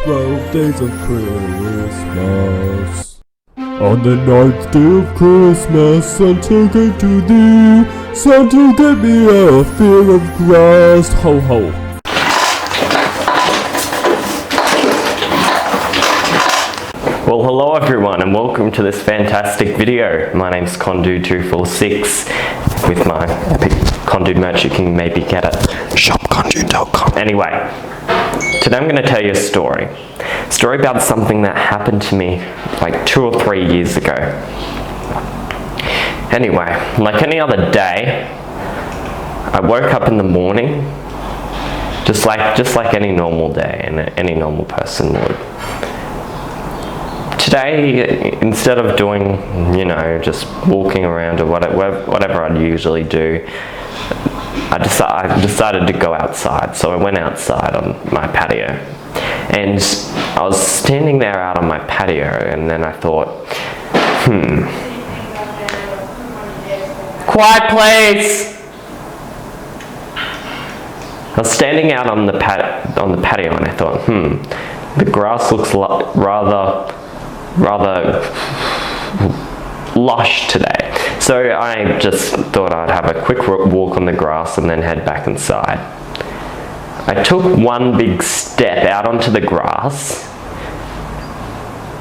12 days of Christmas. On the 9th day of Christmas, Santa gave to thee. Santa gave me a field of grass. Ho ho. Well, hello everyone and welcome to this fantastic video. My name's Condude246 with my epic Condude merch. You can maybe get at shopcondude.com. Anyway, today I'm going to tell you a story. A story about something that happened to me like 2 or 3 years ago. Anyway, like any other day, I woke up in the morning just like any normal day and any normal person would. Today, instead of doing, just walking around or whatever I'd usually do, I decided to go outside. So I went outside on my patio. And I was standing there out on my patio and then I thought, Quiet please! I was standing out on the patio and I thought, the grass looks rather lush today. So I just thought I'd have a quick walk on the grass and then head back inside. I took one big step out onto the grass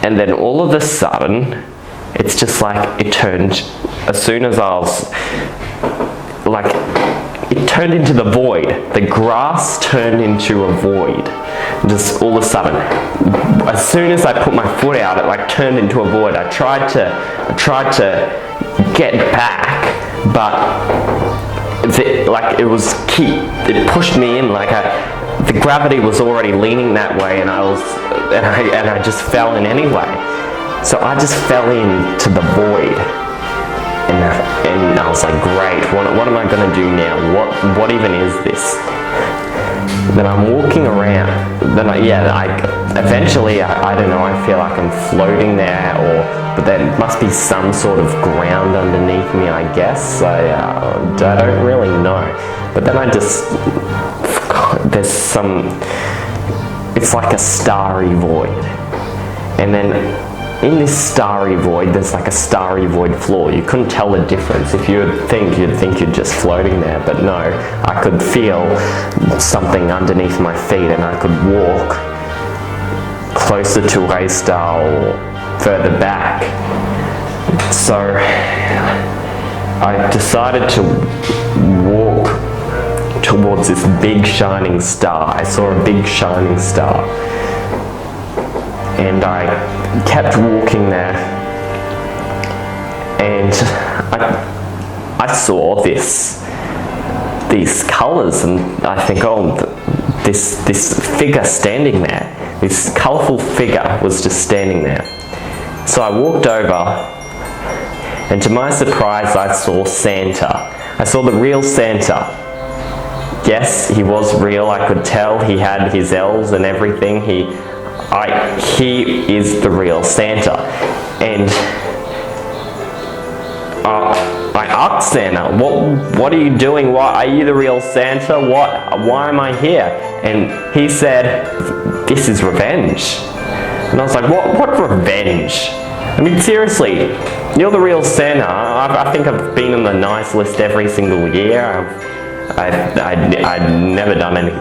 and then all of a sudden it's just like it turned, as soon as I was like, it turned into the void. The grass turned into a void. Just all of a sudden, as soon as I put my foot out, it like turned into a void. I tried to get back, but it pushed me in. The gravity was already leaning that way, and I just fell in anyway. So I just fell into the void. And I was like, great, what am I going to do now? What even is this? Then I'm walking around. Then eventually, I don't know, I feel like I'm floating there, but there must be some sort of ground underneath me, I guess. I don't really know. But then it's like a starry void. And then in this starry void, there's like a starry void floor. You couldn't tell the difference. If you'd think you're just floating there, but no, I could feel something underneath my feet and I could walk closer to a star or further back. So I decided to walk towards this big shining star. I saw a big shining star. And I kept walking there, and I saw these colours, and I think, this figure standing there, this colourful figure was just standing there. So I walked over, and to my surprise, I saw Santa. I saw the real Santa. Yes, he was real. I could tell he had his elves and everything. He is the real Santa. And I asked Santa, what are you doing? Are you the real Santa? Why am I here? And he said, this is revenge. And I was like, what revenge? I mean, seriously, you're the real Santa. I think I've been on the nice list every single year. I'd never done any.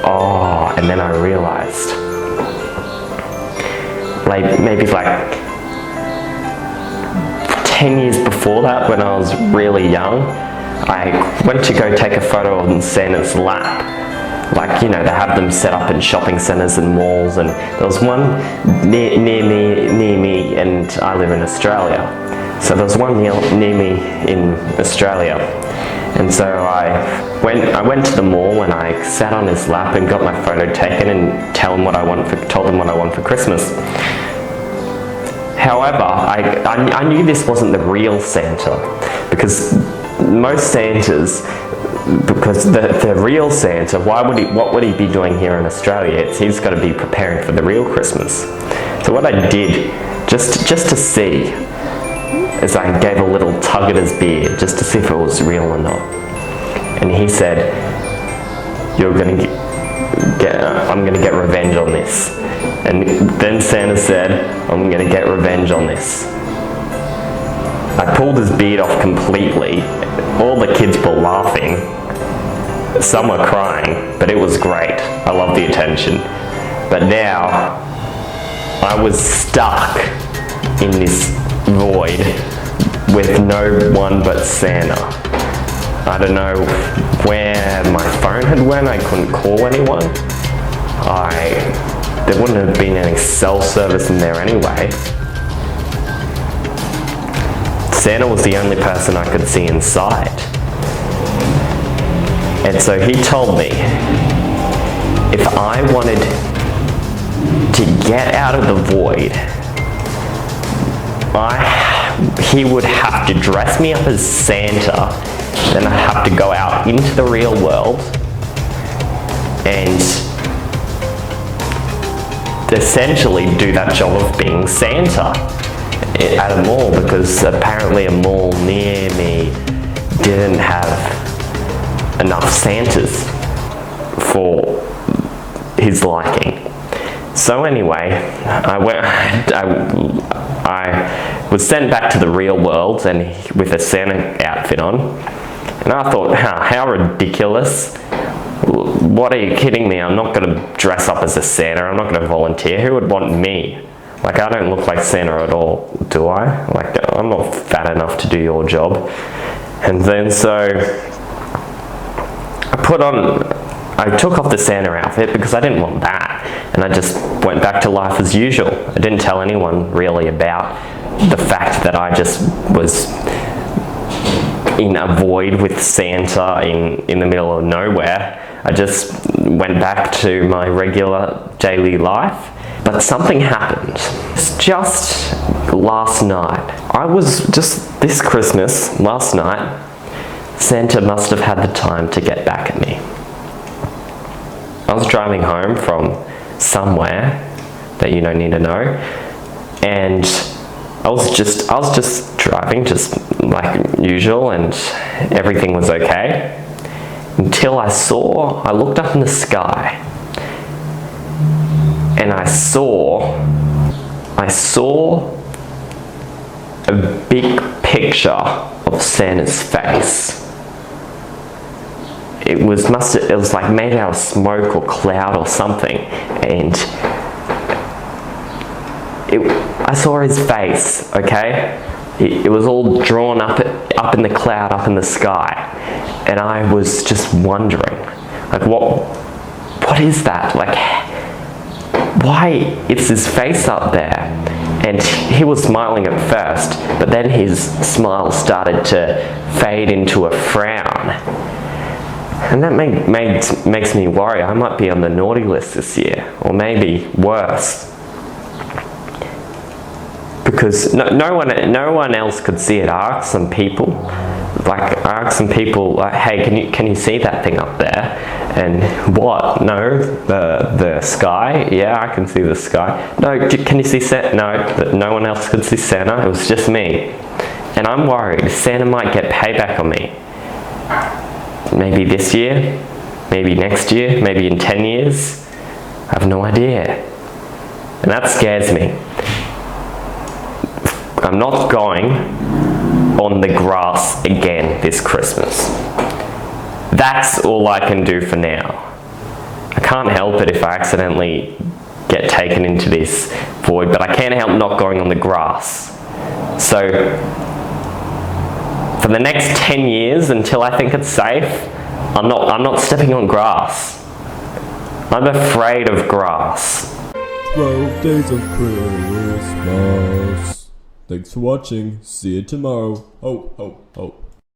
Oh, and then I realized, maybe 10 years before that, when I was really young, I went to go take a photo of Santa's lap. They have them set up in shopping centres and malls, and there was one near me, and I live in Australia. So there was one near me in Australia. And so I went to the mall and I sat on his lap and got my photo taken and told them what I want for Christmas. However, I knew this wasn't the real Santa, because most Santas, because the real Santa, what would he be doing here in Australia? He's got to be preparing for the real Christmas. So what I did, just to see, is I gave a little tug at his beard just to see if it was real or not. And he said, I'm going to get revenge on this. And then Santa said, I'm gonna get revenge on this. I pulled his beard off completely. All the kids were laughing. Some were crying, but it was great. I loved the attention. But now, I was stuck in this void with no one but Santa. I don't know where my phone had went. I couldn't call anyone. There wouldn't have been any cell service in there anyway. Santa was the only person I could see inside. And so he told me if I wanted to get out of the void, he would have to dress me up as Santa, then I'd have to go out into the real world and essentially do that job of being Santa at a mall, because apparently a mall near me didn't have enough Santas for his liking. So anyway, I was sent back to the real world and with a Santa outfit on, and I thought, how ridiculous. What, are you kidding me? I'm not going to dress up as a Santa. I'm not going to volunteer. Who would want me? Like, I don't look like Santa at all, do I? Like, I'm not fat enough to do your job. And then so I took off the Santa outfit because I didn't want that, and I just went back to life as usual. I didn't tell anyone really about the fact that I just was in a void with Santa in the middle of nowhere. I just went back to my regular daily life. But something happened. Just last night. This Christmas, last night, Santa must have had the time to get back at me. I was driving home from somewhere that you don't need to know, and I was just driving just like usual, and everything was okay until I looked up in the sky and I saw a big picture of Santa's face. It was like made out of smoke or cloud or something, and I saw his face, okay? It was all drawn up in the cloud, up in the sky, and I was just wondering, like, what is that? Like, why is his face up there? And he was smiling at first, but then his smile started to fade into a frown. And that makes me worry. I might be on the naughty list this year, or maybe worse. Because no one else could see it. I asked some people, hey, can you see that thing up there? And what? No, the sky? Yeah, I can see the sky. No, can you see Santa? No one else could see Santa. It was just me. And I'm worried Santa might get payback on me. Maybe this year, maybe next year, maybe in 10 years. I have no idea. And that scares me. I'm not going on the grass again this Christmas. That's all I can do for now. I can't help it if I accidentally get taken into this void, but I can't help not going on the grass. So, for the next 10 years, until I think it's safe, I'm not stepping on grass. I'm afraid of grass. 12 days of Christmas. Thanks for watching. See you tomorrow. Ho, ho, ho.